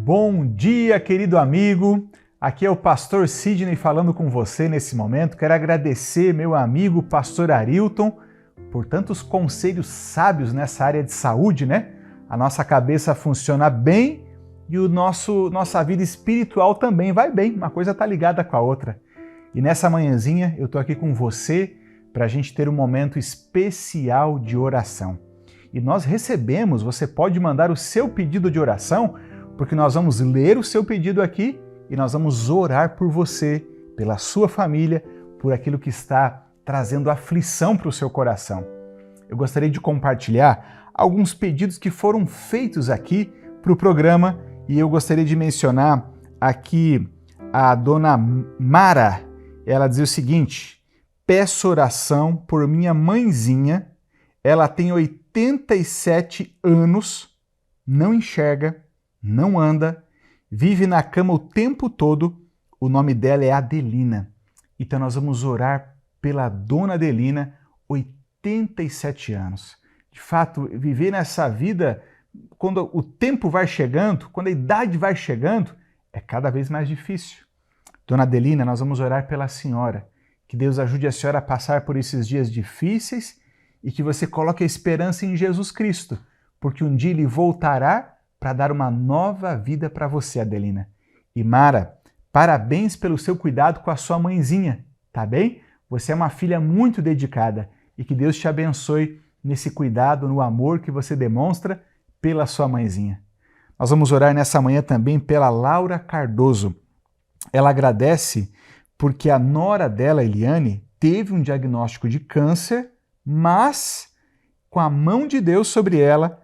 Bom dia, querido amigo. Aqui é o pastor Sidney falando com você nesse momento. Quero agradecer meu amigo pastor Arilton por tantos conselhos sábios nessa área de saúde, né? A nossa cabeça funciona bem e nossa vida espiritual também vai bem. Uma coisa está ligada com a outra. E nessa manhãzinha eu estou aqui com você para a gente ter um momento especial de oração. E nós recebemos, você pode mandar o seu pedido de oração, porque nós vamos ler o seu pedido aqui e nós vamos orar por você, pela sua família, por aquilo que está trazendo aflição para o seu coração. Eu gostaria de compartilhar alguns pedidos que foram feitos aqui para o programa e eu gostaria de mencionar aqui a dona Mara. Ela diz o seguinte: peço oração por minha mãezinha, ela tem 87 anos, não enxerga, não anda, vive na cama o tempo todo, o nome dela é Adelina. Então nós vamos orar pela dona Adelina, 87 anos. De fato, viver nessa vida, quando o tempo vai chegando, quando a idade vai chegando, é cada vez mais difícil. Dona Adelina, nós vamos orar pela senhora. Que Deus ajude a senhora a passar por esses dias difíceis e que você coloque a esperança em Jesus Cristo, porque um dia Ele voltará para dar uma nova vida para você, Adelina. E Mara, parabéns pelo seu cuidado com a sua mãezinha, tá bem? Você é uma filha muito dedicada e que Deus te abençoe nesse cuidado, no amor que você demonstra pela sua mãezinha. Nós vamos orar nessa manhã também pela Laura Cardoso. Ela agradece porque a nora dela, Eliane, teve um diagnóstico de câncer, mas com a mão de Deus sobre ela,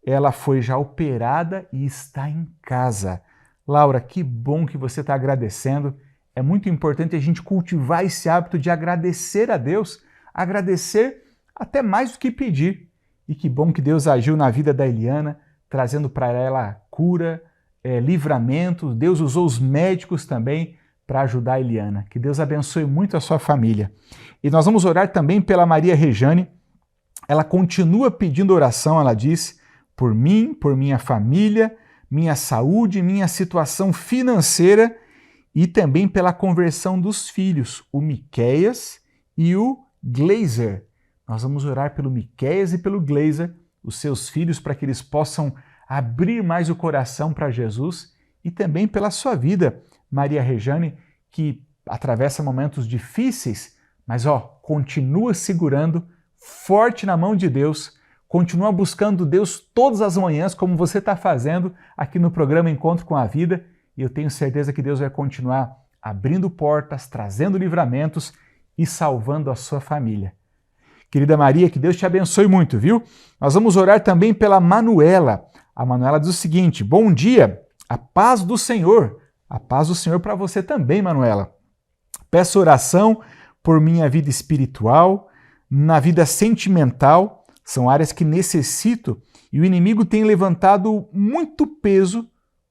ela foi já operada e está em casa. Laura, que bom que você está agradecendo. É muito importante a gente cultivar esse hábito de agradecer a Deus, agradecer até mais do que pedir. E que bom que Deus agiu na vida da Eliana, trazendo para ela cura, livramento. Deus usou os médicos também para ajudar a Eliana. Que Deus abençoe muito a sua família. E nós vamos orar também pela Maria Rejane. Ela continua pedindo oração, ela diz, por mim, por minha família, minha saúde, minha situação financeira e também pela conversão dos filhos, o Miqueias e o Gleiser. Nós vamos orar pelo Miqueias e pelo Gleiser, os seus filhos, para que eles possam abrir mais o coração para Jesus e também pela sua vida, Maria Rejane, que atravessa momentos difíceis, mas continua segurando forte na mão de Deus. Continua buscando Deus todas as manhãs, como você está fazendo aqui no programa Encontro com a Vida, e eu tenho certeza que Deus vai continuar abrindo portas, trazendo livramentos e salvando a sua família. Querida Maria, que Deus te abençoe muito, viu? Nós vamos orar também pela Manuela. A Manuela diz o seguinte: bom dia, a paz do Senhor. A paz do Senhor para você também, Manuela. Peço oração por minha vida espiritual, na vida sentimental. São áreas que necessito e o inimigo tem levantado muito peso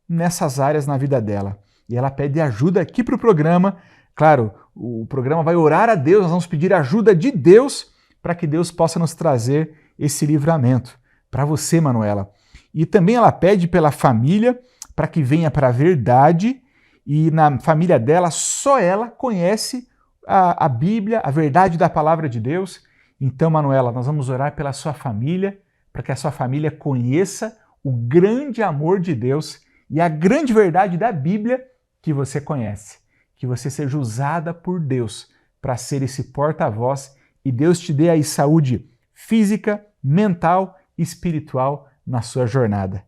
nessas áreas na vida dela. E ela pede ajuda aqui para o programa. Claro, o programa vai orar a Deus, nós vamos pedir ajuda de Deus para que Deus possa nos trazer esse livramento. Para você, Manuela. E também ela pede pela família, para que venha para a verdade, e na família dela, só ela conhece a Bíblia, a verdade da palavra de Deus. Então, Manuela, nós vamos orar pela sua família, para que a sua família conheça o grande amor de Deus e a grande verdade da Bíblia que você conhece. Que você seja usada por Deus para ser esse porta-voz e Deus te dê aí saúde física, mental e espiritual na sua jornada.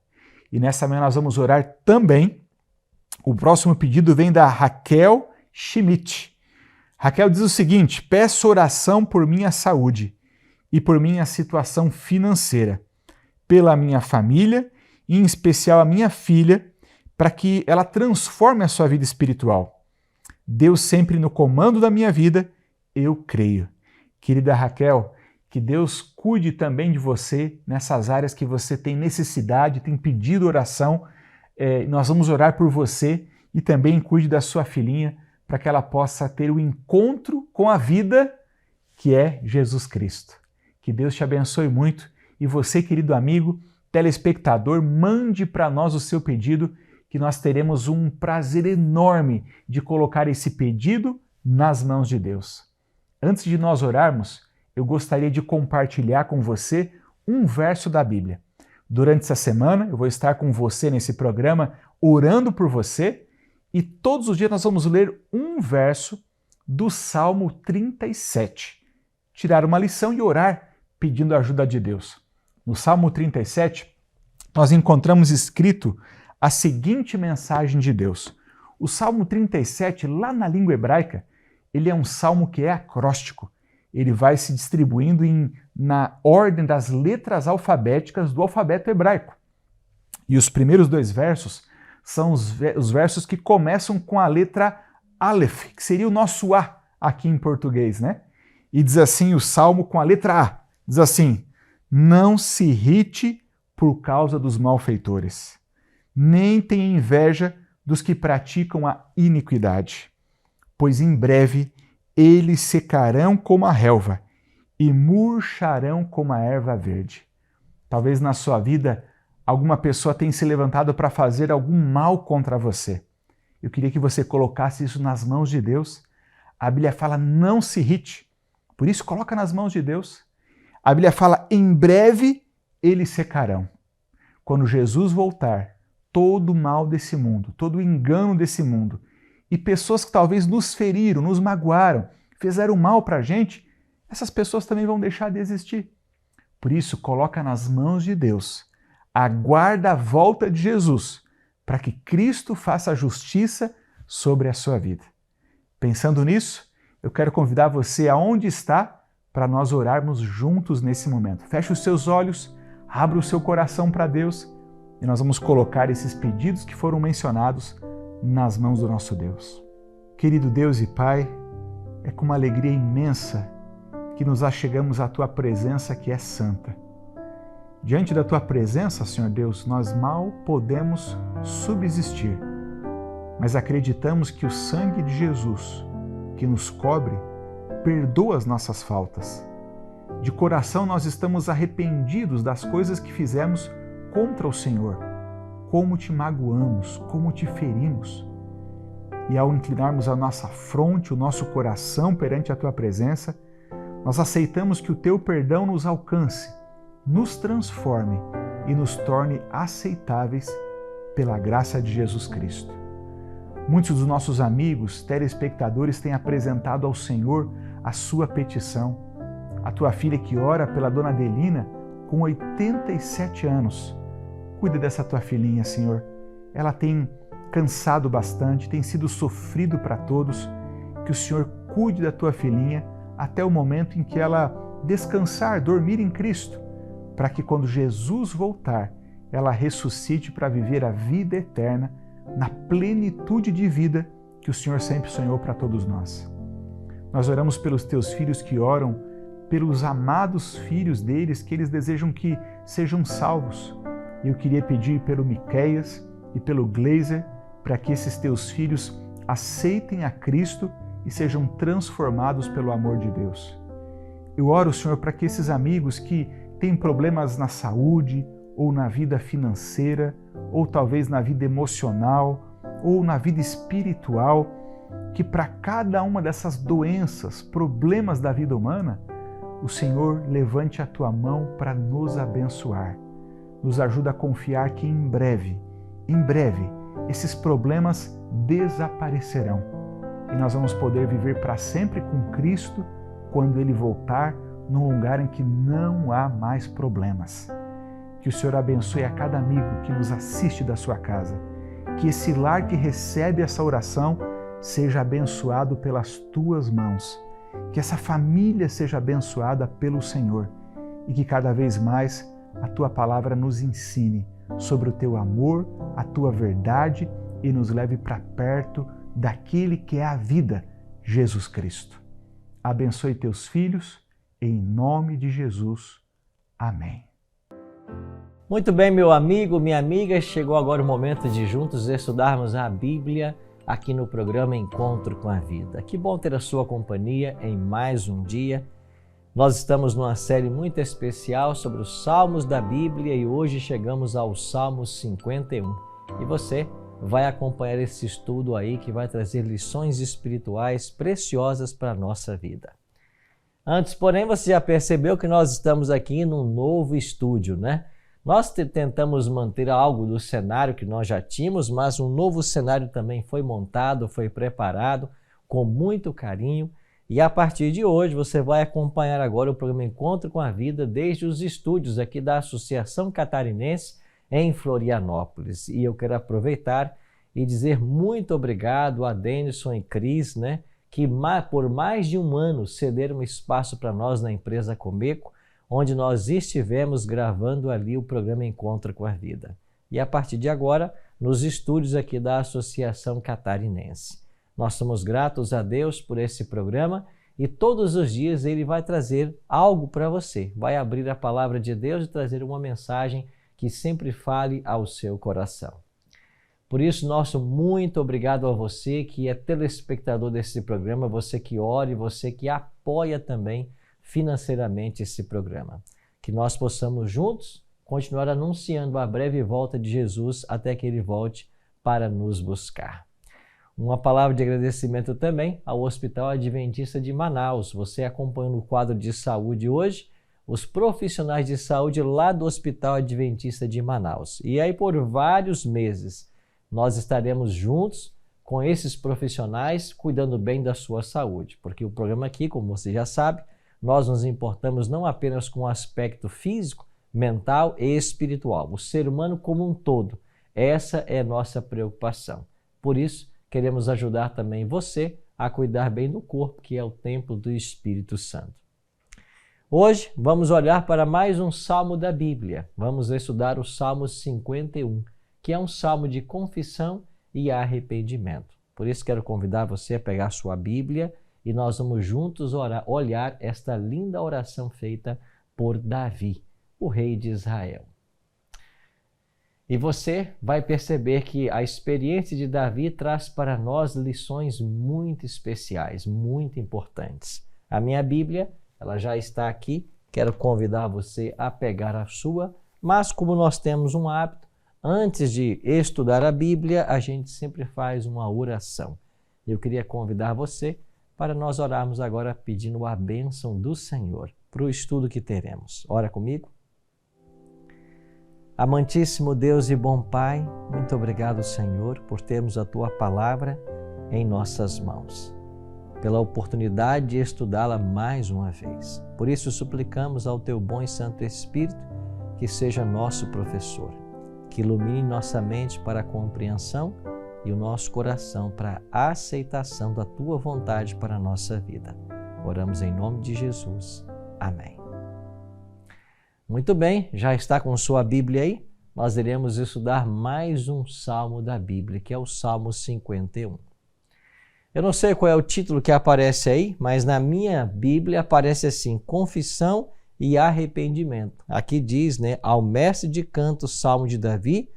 E nessa manhã nós vamos orar também. O próximo pedido vem da Raquel Schmidt. Raquel diz o seguinte: peço oração por minha saúde e por minha situação financeira, pela minha família, e em especial a minha filha, para que ela transforme a sua vida espiritual. Deus sempre no comando da minha vida, eu creio. Querida Raquel, que Deus cuide também de você nessas áreas que você tem necessidade, tem pedido oração. Nós vamos orar por você e também cuide da sua filhinha, para que ela possa ter o encontro com a vida que é Jesus Cristo. Que Deus te abençoe muito e você, querido amigo, telespectador, mande para nós o seu pedido que nós teremos um prazer enorme de colocar esse pedido nas mãos de Deus. Antes de nós orarmos, eu gostaria de compartilhar com você um verso da Bíblia. Durante essa semana, eu vou estar com você nesse programa, orando por você, e todos os dias nós vamos ler um verso do Salmo 37. Tirar uma lição e orar pedindo a ajuda de Deus. No Salmo 37, nós encontramos escrito a seguinte mensagem de Deus. O Salmo 37, lá na língua hebraica, ele é um salmo que é acróstico. Ele vai se distribuindo na ordem das letras alfabéticas do alfabeto hebraico. E os primeiros 2 versos são os versos que começam com a letra Aleph, que seria o nosso A aqui em português, né? E diz assim o salmo com a letra A. Diz assim: não se irrite por causa dos malfeitores, nem tenha inveja dos que praticam a iniquidade, pois em breve eles secarão como a relva e murcharão como a erva verde. Talvez na sua vida alguma pessoa tenha se levantado para fazer algum mal contra você. Eu queria que você colocasse isso nas mãos de Deus. A Bíblia fala, não se irrite. Por isso, coloca nas mãos de Deus. A Bíblia fala, em breve eles secarão. Quando Jesus voltar, todo o mal desse mundo, todo o engano desse mundo, e pessoas que talvez nos feriram, nos magoaram, fizeram mal para a gente, essas pessoas também vão deixar de existir. Por isso, coloca nas mãos de Deus. Aguarda a volta de Jesus, para que Cristo faça justiça sobre a sua vida. Pensando nisso, eu quero convidar você aonde está para nós orarmos juntos nesse momento. Feche os seus olhos, abra o seu coração para Deus e nós vamos colocar esses pedidos que foram mencionados nas mãos do nosso Deus. Querido Deus e Pai, é com uma alegria imensa que nos achegamos à Tua presença que é santa. Diante da Tua presença, Senhor Deus, nós mal podemos subsistir, mas acreditamos que o sangue de Jesus, que nos cobre, perdoa as nossas faltas. De coração nós estamos arrependidos das coisas que fizemos contra o Senhor, como te magoamos, como te ferimos. E ao inclinarmos a nossa fronte, o nosso coração perante a Tua presença, nós aceitamos que o Teu perdão nos alcance, nos transforme e nos torne aceitáveis pela graça de Jesus Cristo. Muitos dos nossos amigos, telespectadores, têm apresentado ao Senhor a sua petição. A Tua filha que ora pela Dona Adelina, com 87 anos. Cuida dessa Tua filhinha, Senhor. Ela tem cansado bastante, tem sido sofrido para todos. Que o Senhor cuide da Tua filhinha até o momento em que ela descansar, dormir em Cristo, para que quando Jesus voltar, ela ressuscite para viver a vida eterna na plenitude de vida que o Senhor sempre sonhou para todos nós. Nós oramos pelos Teus filhos que oram, pelos amados filhos deles, que eles desejam que sejam salvos. Eu queria pedir pelo Miqueias e pelo Gleiser, para que esses Teus filhos aceitem a Cristo e sejam transformados pelo amor de Deus. Eu oro, Senhor, para que esses amigos que têm problemas na saúde, ou na vida financeira, ou talvez na vida emocional, ou na vida espiritual, que para cada uma dessas doenças, problemas da vida humana, o Senhor levante a Tua mão para nos abençoar. Nos ajuda a confiar que em breve, esses problemas desaparecerão e nós vamos poder viver para sempre com Cristo quando Ele voltar num lugar em que não há mais problemas. Que o Senhor abençoe a cada amigo que nos assiste da sua casa. Que esse lar que recebe essa oração seja abençoado pelas Tuas mãos. Que essa família seja abençoada pelo Senhor e que cada vez mais a Tua palavra nos ensine sobre o Teu amor, a Tua verdade e nos leve para perto daquele que é a vida, Jesus Cristo. Abençoe Teus filhos, em nome de Jesus. Amém. Muito bem, meu amigo, minha amiga, chegou agora o momento de juntos estudarmos a Bíblia aqui no programa Encontro com a Vida. Que bom ter a sua companhia em mais um dia. Nós estamos numa série muito especial sobre os Salmos da Bíblia e hoje chegamos ao Salmo 51. E você vai acompanhar esse estudo aí que vai trazer lições espirituais preciosas para a nossa vida. Antes, porém, você já percebeu que nós estamos aqui num novo estúdio, né? Nós tentamos manter algo do cenário que nós já tínhamos, mas um novo cenário também foi montado, foi preparado com muito carinho. E a partir de hoje você vai acompanhar agora o programa Encontro com a Vida desde os estúdios aqui da Associação Catarinense em Florianópolis. E eu quero aproveitar e dizer muito obrigado a Denison e Cris, né, que por mais de um ano cederam espaço para nós na empresa Comeco, onde nós estivemos gravando ali o programa Encontro com a Vida. E a partir de agora, nos estúdios aqui da Associação Catarinense. Nós somos gratos a Deus por esse programa e todos os dias ele vai trazer algo para você. Vai abrir a palavra de Deus e trazer uma mensagem que sempre fale ao seu coração. Por isso, nosso muito obrigado a você que é telespectador desse programa, você que ora e você que apoia também financeiramente esse programa. Que nós possamos juntos continuar anunciando a breve volta de Jesus até que ele volte para nos buscar. Uma palavra de agradecimento também ao Hospital Adventista de Manaus. Você acompanhando o quadro de saúde hoje, os profissionais de saúde lá do Hospital Adventista de Manaus. E aí por vários meses nós estaremos juntos com esses profissionais cuidando bem da sua saúde. Porque o programa aqui, como você já sabe, nós nos importamos não apenas com o aspecto físico, mental e espiritual. O ser humano como um todo. Essa é a nossa preocupação. Por isso, queremos ajudar também você a cuidar bem do corpo, que é o templo do Espírito Santo. Hoje vamos olhar para mais um salmo da Bíblia. Vamos estudar o Salmo 51, que é um salmo de confissão e arrependimento. Por isso quero convidar você a pegar sua Bíblia e nós vamos juntos olhar esta linda oração feita por Davi, o rei de Israel. E você vai perceber que a experiência de Davi traz para nós lições muito especiais, muito importantes. A minha Bíblia, ela já está aqui, quero convidar você a pegar a sua, mas como nós temos um hábito, antes de estudar a Bíblia, a gente sempre faz uma oração. Eu queria convidar você para nós orarmos agora pedindo a bênção do Senhor para o estudo que teremos. Ora comigo. Amantíssimo Deus e bom Pai, muito obrigado, Senhor, por termos a Tua palavra em nossas mãos, pela oportunidade de estudá-la mais uma vez. Por isso suplicamos ao Teu bom e Santo Espírito que seja nosso professor, que ilumine nossa mente para a compreensão e o nosso coração para a aceitação da Tua vontade para a nossa vida. Oramos em nome de Jesus. Amém. Muito bem, já está com sua Bíblia aí? Nós iremos estudar mais um salmo da Bíblia, que é o Salmo 51. Eu não sei qual é o título que aparece aí, mas na minha Bíblia aparece assim, confissão e arrependimento. Aqui diz, né, ao mestre de canto, Salmo de Davi,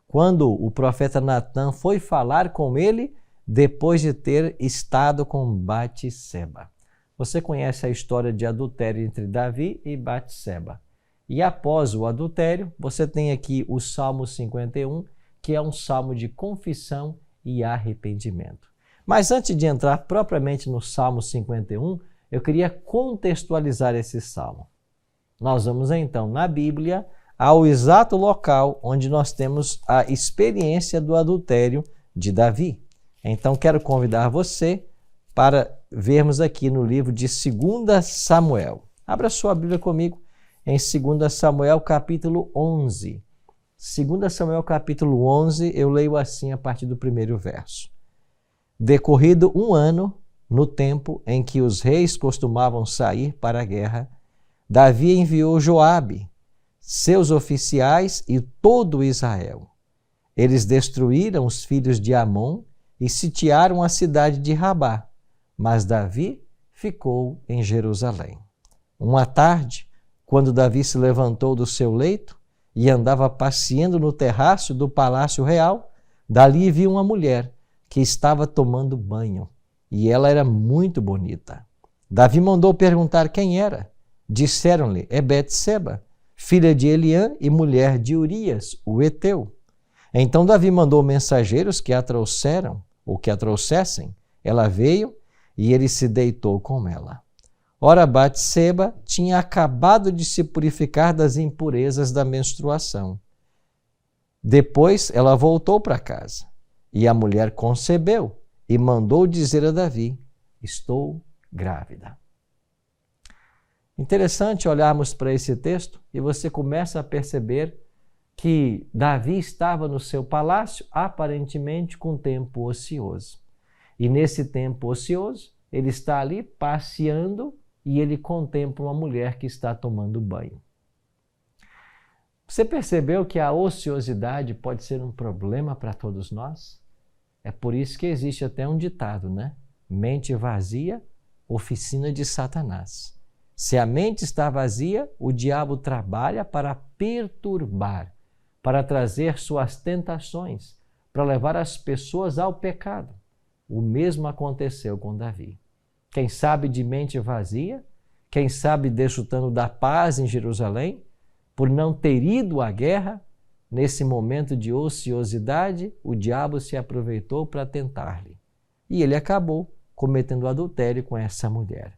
quando o profeta Natã foi falar com ele depois de ter estado com Batseba. Você conhece a história de adultério entre Davi e Batseba. E após o adultério, você tem aqui o Salmo 51, que é um salmo de confissão e arrependimento. Mas antes de entrar propriamente no Salmo 51, eu queria contextualizar esse salmo. Nós vamos então na Bíblia ao exato local onde nós temos a experiência do adultério de Davi. Então quero convidar você para vermos aqui no livro de 2 Samuel. Abra sua Bíblia comigo. Em 2 Samuel, capítulo 11. 2 Samuel, capítulo 11, eu leio assim a partir do primeiro verso. Decorrido um ano, no tempo em que os reis costumavam sair para a guerra, Davi enviou Joabe, seus oficiais e todo Israel. Eles destruíram os filhos de Amon e sitiaram a cidade de Rabá, mas Davi ficou em Jerusalém. Uma tarde, quando Davi se levantou do seu leito e andava passeando no terraço do palácio real, dali viu uma mulher que estava tomando banho, e ela era muito bonita. Davi mandou perguntar quem era. Disseram-lhe, é Betseba, filha de Eliã e mulher de Urias, o heteu. Então Davi mandou mensageiros que a trouxeram, ou que a trouxessem. Ela veio e ele se deitou com ela. Ora, Batseba tinha acabado de se purificar das impurezas da menstruação. Depois ela voltou para casa e a mulher concebeu e mandou dizer a Davi: estou grávida. Interessante olharmos para esse texto e você começa a perceber que Davi estava no seu palácio, aparentemente com tempo ocioso. E nesse tempo ocioso, ele está ali passeando e ele contempla uma mulher que está tomando banho. Você percebeu que a ociosidade pode ser um problema para todos nós? É por isso que existe até um ditado, né? Mente vazia, oficina de Satanás. Se a mente está vazia, o diabo trabalha para perturbar, para trazer suas tentações, para levar as pessoas ao pecado. O mesmo aconteceu com Davi. Quem sabe de mente vazia, quem sabe desfrutando da paz em Jerusalém, por não ter ido à guerra, nesse momento de ociosidade, o diabo se aproveitou para tentar-lhe. E ele acabou cometendo adultério com essa mulher.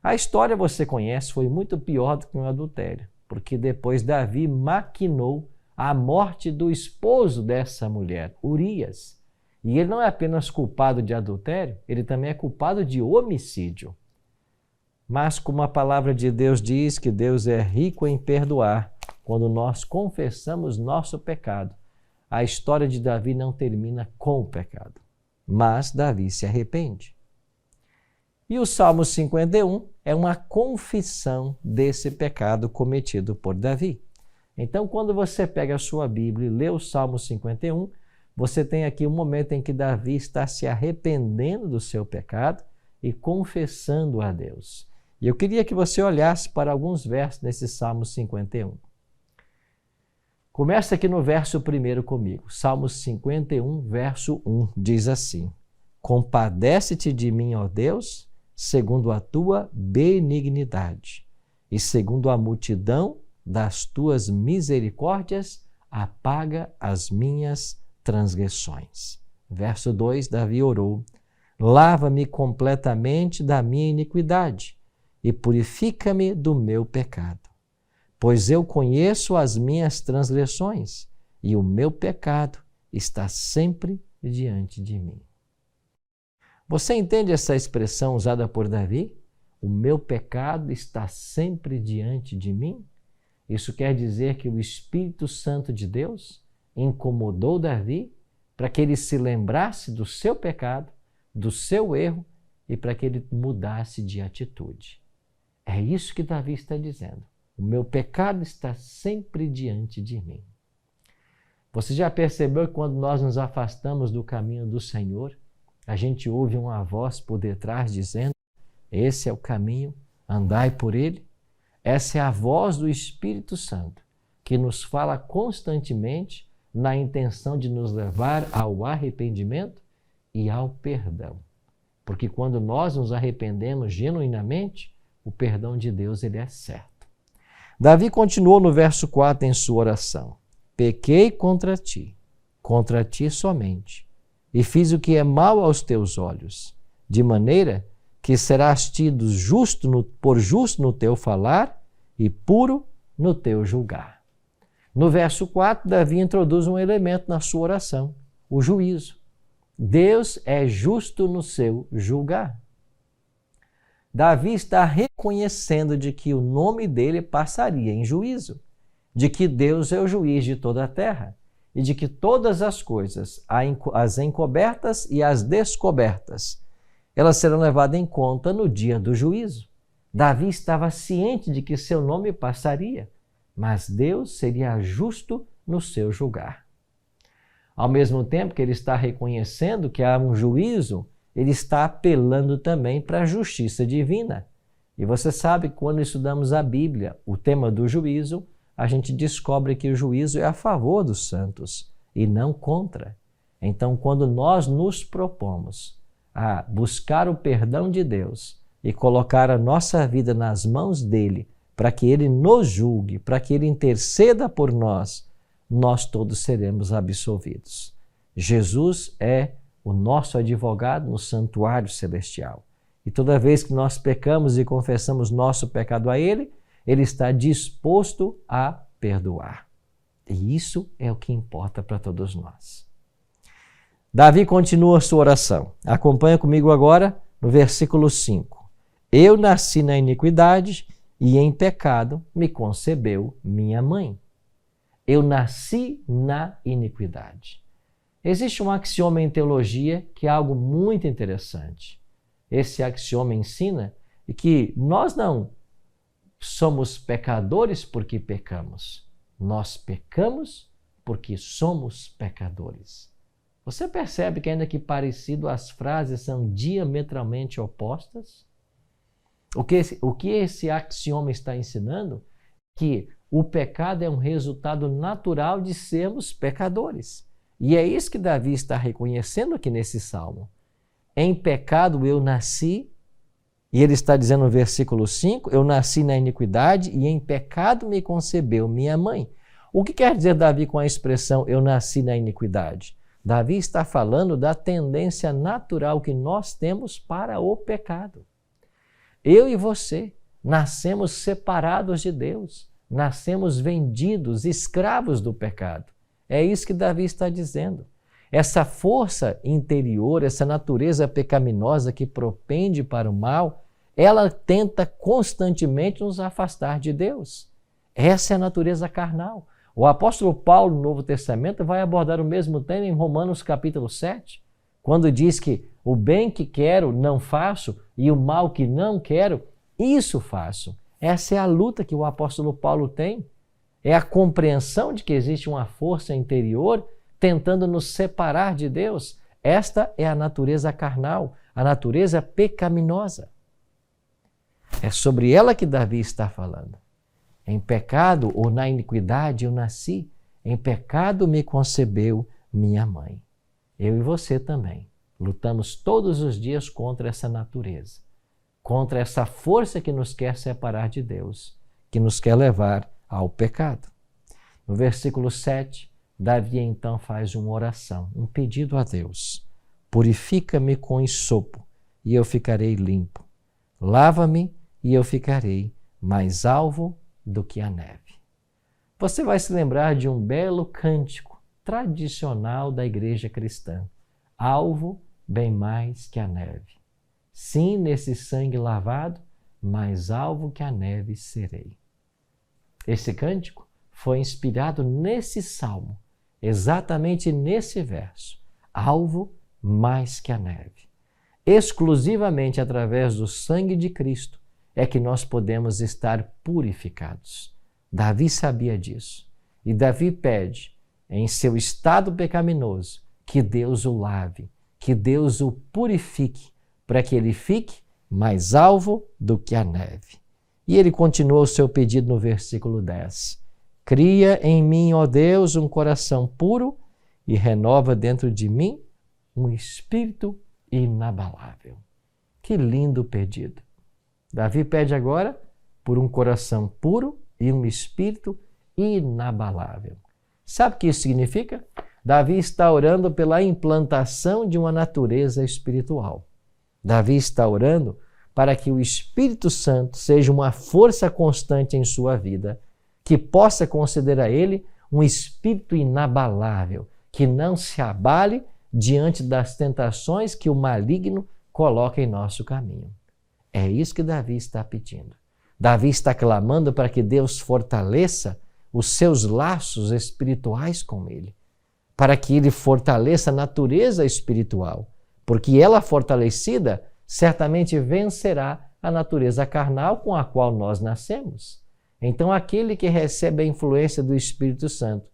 A história, você conhece, foi muito pior do que um adultério, porque depois Davi maquinou a morte do esposo dessa mulher, Urias. E ele não é apenas culpado de adultério, ele também é culpado de homicídio. Mas como a palavra de Deus diz que Deus é rico em perdoar, quando nós confessamos nosso pecado, a história de Davi não termina com o pecado, mas Davi se arrepende. E o Salmo 51 é uma confissão desse pecado cometido por Davi. Então, quando você pega a sua Bíblia e lê o Salmo 51, você tem aqui um momento em que Davi está se arrependendo do seu pecado e confessando a Deus. E eu queria que você olhasse para alguns versos nesse Salmo 51. Começa aqui no verso 1 comigo. Salmo 51, verso 1, diz assim: compadece-te de mim, ó Deus, segundo a tua benignidade, e segundo a multidão das tuas misericórdias, apaga as minhas transgressões. Verso 2, Davi orou: lava-me completamente da minha iniquidade e purifica-me do meu pecado, pois eu conheço as minhas transgressões e o meu pecado está sempre diante de mim. Você entende essa expressão usada por Davi? O meu pecado está sempre diante de mim? Isso quer dizer que o Espírito Santo de Deus incomodou Davi para que ele se lembrasse do seu pecado, do seu erro e para que ele mudasse de atitude. É isso que Davi está dizendo. O meu pecado está sempre diante de mim. Você já percebeu que quando nós nos afastamos do caminho do Senhor, a gente ouve uma voz por detrás dizendo: esse é o caminho, andai por ele? Essa é a voz do Espírito Santo que nos fala constantemente na intenção de nos levar ao arrependimento e ao perdão. Porque quando nós nos arrependemos genuinamente, o perdão de Deus ele é certo. Davi continuou no verso 4 em sua oração: pequei contra ti somente, e fiz o que é mal aos teus olhos, de maneira que serás tido por justo no teu falar e puro no teu julgar. No verso 4, Davi introduz um elemento na sua oração: o juízo. Deus é justo no seu julgar. Davi está reconhecendo de que o nome dele passaria em juízo, de que Deus é o juiz de toda a terra e de que todas as coisas, as encobertas e as descobertas, elas serão levadas em conta no dia do juízo. Davi estava ciente de que seu nome passaria, mas Deus seria justo no seu julgar. Ao mesmo tempo que ele está reconhecendo que há um juízo, ele está apelando também para a justiça divina. E você sabe que quando estudamos a Bíblia, o tema do juízo, a gente descobre que o juízo é a favor dos santos e não contra. Então, quando nós nos propomos a buscar o perdão de Deus e colocar a nossa vida nas mãos dele, para que ele nos julgue, para que ele interceda por nós, nós todos seremos absolvidos. Jesus é o nosso advogado no santuário celestial. E toda vez que nós pecamos e confessamos nosso pecado a Ele, Ele está disposto a perdoar. E isso é o que importa para todos nós. Davi continua a sua oração. Acompanha comigo agora no versículo 5. Eu nasci na iniquidade e em pecado me concebeu minha mãe. Eu nasci na iniquidade. Existe um axioma em teologia que é algo muito interessante. Esse axioma ensina que nós não somos pecadores porque pecamos. Nós pecamos porque somos pecadores. Você percebe que, ainda que parecido, as frases são diametralmente opostas? O que esse axioma está ensinando? Que o pecado é um resultado natural de sermos pecadores. E é isso que Davi está reconhecendo aqui nesse salmo. Em pecado eu nasci, e ele está dizendo no versículo 5, eu nasci na iniquidade e em pecado me concebeu minha mãe. O que quer dizer Davi com a expressão eu nasci na iniquidade? Davi está falando da tendência natural que nós temos para o pecado. Eu e você nascemos separados de Deus, nascemos vendidos, escravos do pecado. É isso que Davi está dizendo. Essa força interior, essa natureza pecaminosa que propende para o mal, ela tenta constantemente nos afastar de Deus. Essa é a natureza carnal. O apóstolo Paulo, no Novo Testamento, vai abordar o mesmo tema em Romanos capítulo 7, quando diz que o bem que quero não faço e o mal que não quero, isso faço. Essa é a luta que o apóstolo Paulo tem. É a compreensão de que existe uma força interior tentando nos separar de Deus. Esta é a natureza carnal, a natureza pecaminosa. É sobre ela que Davi está falando. Em pecado ou na iniquidade eu nasci, em pecado me concebeu minha mãe. Eu e você também lutamos todos os dias contra essa natureza, contra essa força que nos quer separar de Deus, que nos quer levar ao pecado. No versículo 7, Davi então faz uma oração, um pedido a Deus. Purifica-me com hisopo e eu ficarei limpo. Lava-me e eu ficarei mais alvo do que a neve. Você vai se lembrar de um belo cântico tradicional da igreja cristã. Alvo bem mais que a neve. Sim, nesse sangue lavado, mais alvo que a neve serei. Esse cântico foi inspirado nesse salmo, exatamente nesse verso. Alvo mais que a neve. Exclusivamente através do sangue de Cristo é que nós podemos estar purificados. Davi sabia disso. E Davi pede, em seu estado pecaminoso, que Deus o lave, que Deus o purifique, para que ele fique mais alvo do que a neve. E ele continua o seu pedido no versículo 10. Cria em mim, ó Deus, um coração puro e renova dentro de mim um espírito inabalável. Que lindo pedido! Davi pede agora por um coração puro e um espírito inabalável. Sabe o que isso significa? Davi está orando pela implantação de uma natureza espiritual. Davi está orando para que o Espírito Santo seja uma força constante em sua vida, que possa conceder a ele um espírito inabalável, que não se abale diante das tentações que o maligno coloca em nosso caminho. É isso que Davi está pedindo. Davi está clamando para que Deus fortaleça os seus laços espirituais com ele, para que ele fortaleça a natureza espiritual, porque ela fortalecida certamente vencerá a natureza carnal com a qual nós nascemos. Então, aquele que recebe a influência do Espírito Santo,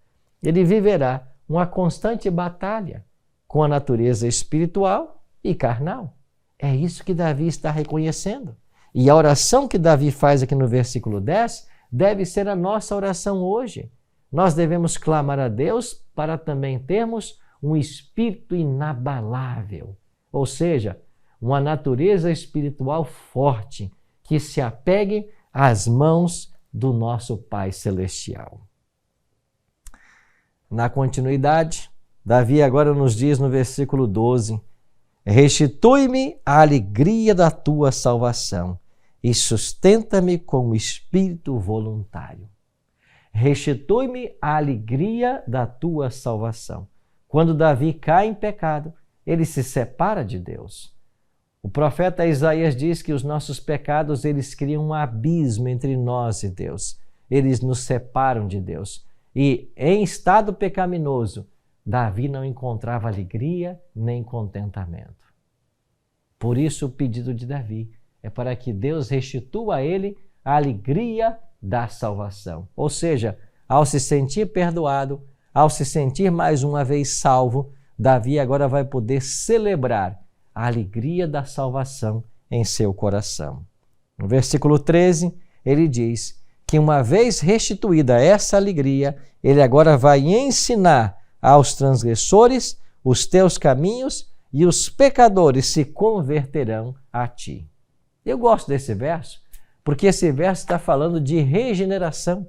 ele viverá uma constante batalha com a natureza espiritual e carnal. É isso que Davi está reconhecendo. E a oração que Davi faz aqui no versículo 10 deve ser a nossa oração hoje. Nós devemos clamar a Deus para também termos um espírito inabalável, ou seja, uma natureza espiritual forte que se apegue às mãos do nosso Pai Celestial. Na continuidade, Davi agora nos diz no versículo 12: restitui-me a alegria da tua salvação e sustenta-me com o espírito voluntário. Restitui-me a alegria da tua salvação. Quando Davi cai em pecado, ele se separa de Deus. O profeta Isaías diz que os nossos pecados, eles criam um abismo entre nós e Deus. Eles nos separam de Deus. E em estado pecaminoso, Davi não encontrava alegria nem contentamento. Por isso o pedido de Davi é para que Deus restitua a ele a alegria da salvação. Ou seja, ao se sentir perdoado, ao se sentir mais uma vez salvo, Davi agora vai poder celebrar a alegria da salvação em seu coração. No versículo 13, ele diz que uma vez restituída essa alegria, ele agora vai ensinar aos transgressores os teus caminhos e os pecadores se converterão a ti. Eu gosto desse verso, porque esse verso está falando de regeneração.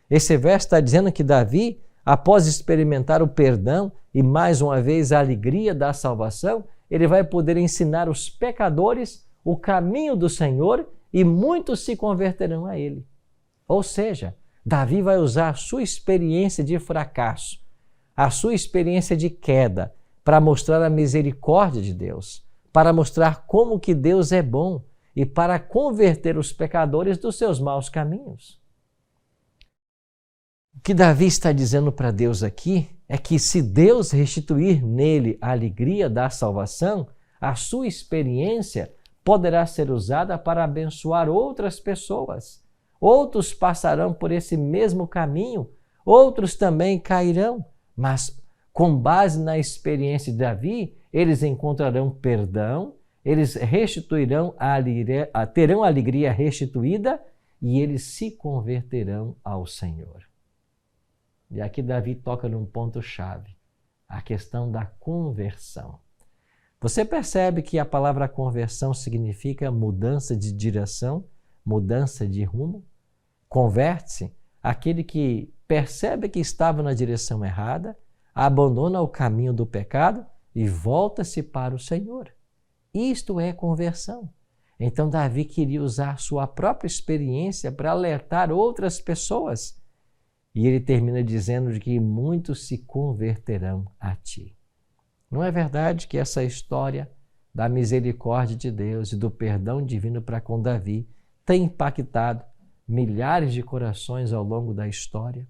Esse verso está dizendo que Davi, após experimentar o perdão e mais uma vez a alegria da salvação, ele vai poder ensinar os pecadores o caminho do Senhor e muitos se converterão a ele. Ou seja, Davi vai usar a sua experiência de fracasso, a sua experiência de queda, para mostrar a misericórdia de Deus, para mostrar como que Deus é bom e para converter os pecadores dos seus maus caminhos. O que Davi está dizendo para Deus aqui é que se Deus restituir nele a alegria da salvação, a sua experiência poderá ser usada para abençoar outras pessoas. Outros passarão por esse mesmo caminho, outros também cairão, mas com base na experiência de Davi, eles encontrarão perdão, eles restituirão terão a alegria restituída e eles se converterão ao Senhor. E aqui Davi toca num ponto-chave, a questão da conversão. Você percebe que a palavra conversão significa mudança de direção, mudança de rumo? Converte-se aquele que percebe que estava na direção errada, abandona o caminho do pecado e volta-se para o Senhor. Isto é conversão. Então Davi queria usar sua própria experiência para alertar outras pessoas. E ele termina dizendo que muitos se converterão a ti. Não é verdade que essa história da misericórdia de Deus e do perdão divino para com Davi tem impactado milhares de corações ao longo da história?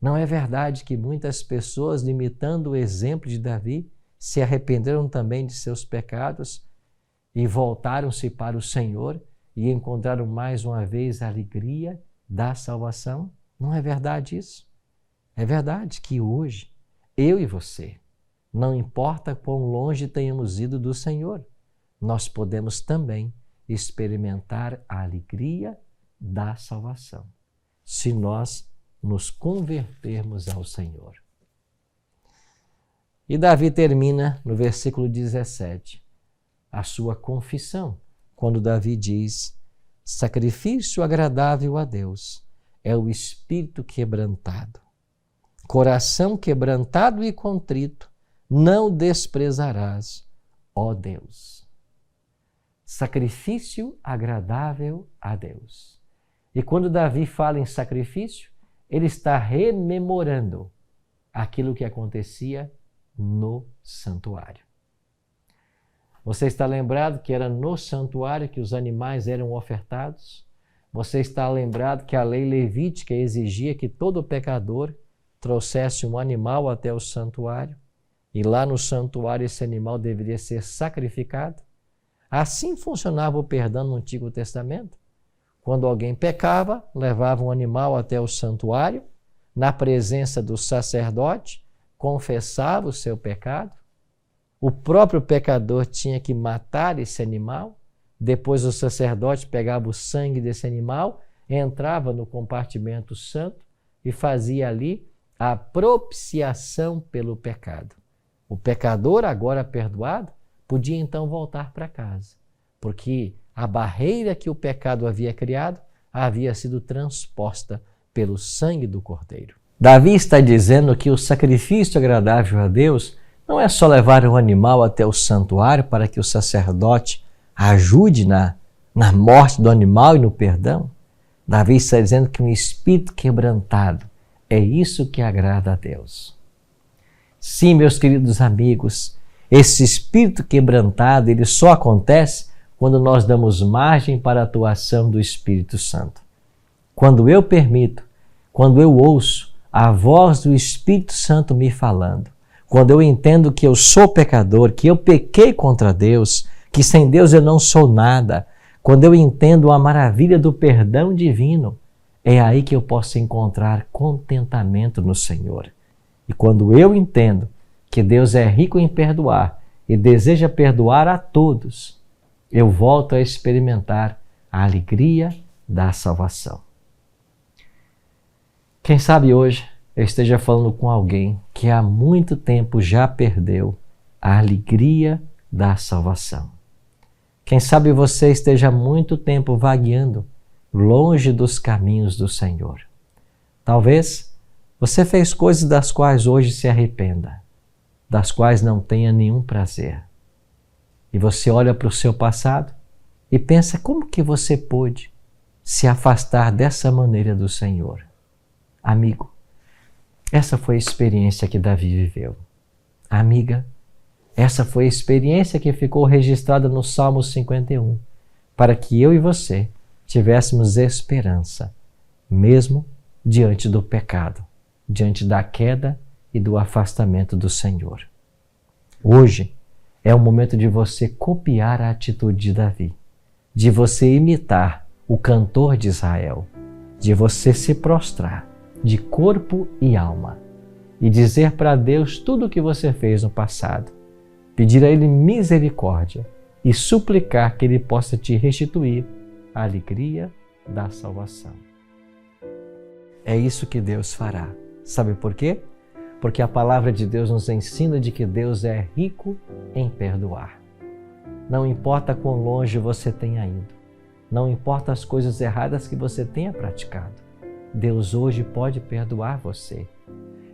Não é verdade que muitas pessoas, imitando o exemplo de Davi, se arrependeram também de seus pecados e voltaram-se para o Senhor e encontraram mais uma vez a alegria da salvação? Não é verdade isso? É verdade que hoje, eu e você, não importa quão longe tenhamos ido do Senhor, nós podemos também experimentar a alegria da salvação, se nós nos convertermos ao Senhor. E Davi termina no versículo 17 a sua confissão, quando Davi diz: sacrifício agradável a Deus é o espírito quebrantado. Coração quebrantado e contrito não desprezarás, ó Deus. Sacrifício agradável a Deus. E quando Davi fala em sacrifício, ele está rememorando aquilo que acontecia no santuário. Você está lembrado que era no santuário que os animais eram ofertados? Você está lembrado que a lei levítica exigia que todo pecador trouxesse um animal até o santuário? E lá no santuário esse animal deveria ser sacrificado? Assim funcionava o perdão no Antigo Testamento. Quando alguém pecava, levava um animal até o santuário, na presença do sacerdote, confessava o seu pecado. O próprio pecador tinha que matar esse animal. Depois o sacerdote pegava o sangue desse animal, entrava no compartimento santo e fazia ali a propiciação pelo pecado. O pecador, agora perdoado, podia então voltar para casa, porque a barreira que o pecado havia criado havia sido transposta pelo sangue do Cordeiro. Davi está dizendo que o sacrifício agradável a Deus não é só levar o animal até o santuário para que o sacerdote ajude na morte do animal e no perdão. Davi está dizendo que um espírito quebrantado é isso que agrada a Deus. Sim, meus queridos amigos, esse espírito quebrantado, ele só acontece quando nós damos margem para a atuação do Espírito Santo. Quando eu permito, quando eu ouço a voz do Espírito Santo me falando, quando eu entendo que eu sou pecador, que eu pequei contra Deus, que sem Deus eu não sou nada, quando eu entendo a maravilha do perdão divino, é aí que eu posso encontrar contentamento no Senhor. E quando eu entendo que Deus é rico em perdoar e deseja perdoar a todos, eu volto a experimentar a alegria da salvação. Quem sabe hoje eu esteja falando com alguém que há muito tempo já perdeu a alegria da salvação. Quem sabe você esteja há muito tempo vagueando longe dos caminhos do Senhor. Talvez você fez coisas das quais hoje se arrependa, das quais não tenha nenhum prazer. E você olha para o seu passado e pensa como que você pôde se afastar dessa maneira do Senhor. Amigo, essa foi a experiência que Davi viveu. Amiga, essa foi a experiência que ficou registrada no Salmo 51, para que eu e você tivéssemos esperança, mesmo diante do pecado, diante da queda e do afastamento do Senhor. Hoje é o momento de você copiar a atitude de Davi, de você imitar o cantor de Israel, de você se prostrar de corpo e alma e dizer para Deus tudo o que você fez no passado, pedir a Ele misericórdia e suplicar que Ele possa te restituir a alegria da salvação. É isso que Deus fará. Sabe por quê? Porque a palavra de Deus nos ensina de que Deus é rico em perdoar. Não importa quão longe você tenha ido, não importa as coisas erradas que você tenha praticado, Deus hoje pode perdoar você.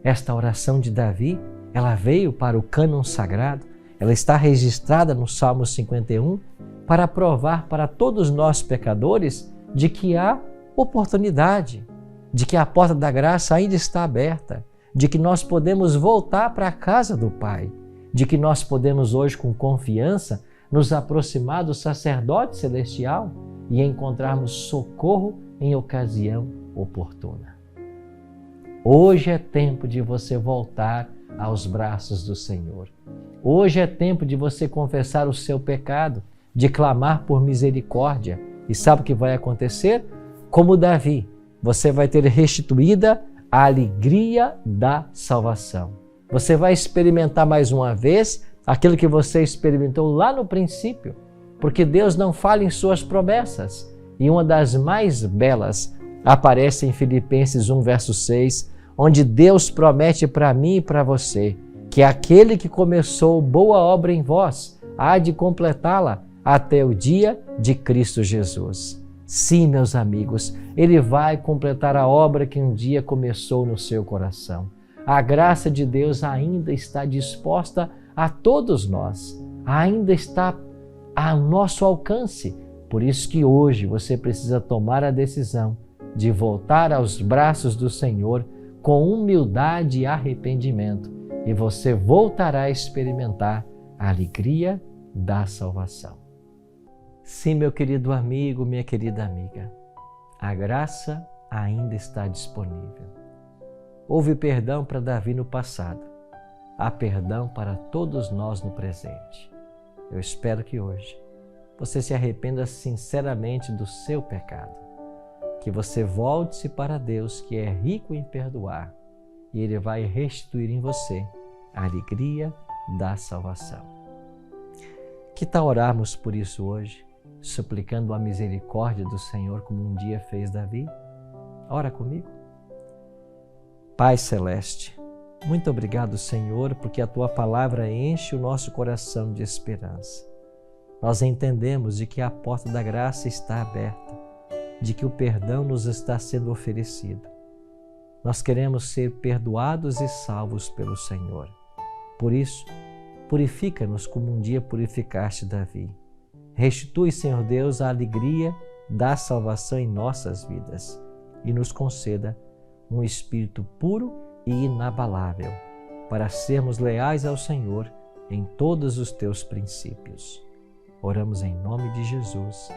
Esta oração de Davi, ela veio para o cânon sagrado, ela está registrada no Salmo 51 para provar para todos nós pecadores de que há oportunidade, de que a porta da graça ainda está aberta, de que nós podemos voltar para a casa do Pai, de que nós podemos hoje com confiança nos aproximar do sacerdote celestial e encontrarmos socorro em ocasião oportuna. Hoje é tempo de você voltar aos braços do Senhor. Hoje é tempo de você confessar o seu pecado, de clamar por misericórdia. E sabe o que vai acontecer? Como Davi, você vai ter restituída a alegria da salvação. Você vai experimentar mais uma vez aquilo que você experimentou lá no princípio, porque Deus não falha em suas promessas. E uma das mais belas aparece em Filipenses 1, verso 6, onde Deus promete para mim e para você que aquele que começou boa obra em vós há de completá-la até o dia de Cristo Jesus. Sim, meus amigos, Ele vai completar a obra que um dia começou no seu coração. A graça de Deus ainda está disposta a todos nós, ainda está ao nosso alcance. Por isso que hoje você precisa tomar a decisão de voltar aos braços do Senhor com humildade e arrependimento, e você voltará a experimentar a alegria da salvação. Sim, meu querido amigo, minha querida amiga, a graça ainda está disponível. Houve perdão para Davi no passado, há perdão para todos nós no presente. Eu espero que hoje você se arrependa sinceramente do seu pecado, que você volte-se para Deus, que é rico em perdoar, e Ele vai restituir em você a alegria da salvação. Que tal orarmos por isso hoje, suplicando a misericórdia do Senhor como um dia fez Davi? Ora comigo. Pai Celeste, muito obrigado, Senhor, porque a Tua palavra enche o nosso coração de esperança. Nós entendemos de que a porta da graça está aberta, de que o perdão nos está sendo oferecido. Nós queremos ser perdoados e salvos pelo Senhor. Por isso, purifica-nos como um dia purificaste Davi. Restitui, Senhor Deus, a alegria da salvação em nossas vidas e nos conceda um espírito puro e inabalável para sermos leais ao Senhor em todos os teus princípios. Oramos em nome de Jesus.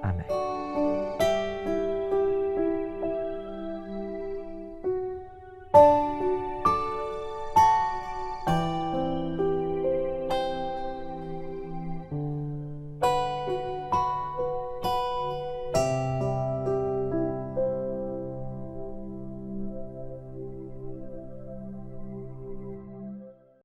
Amém.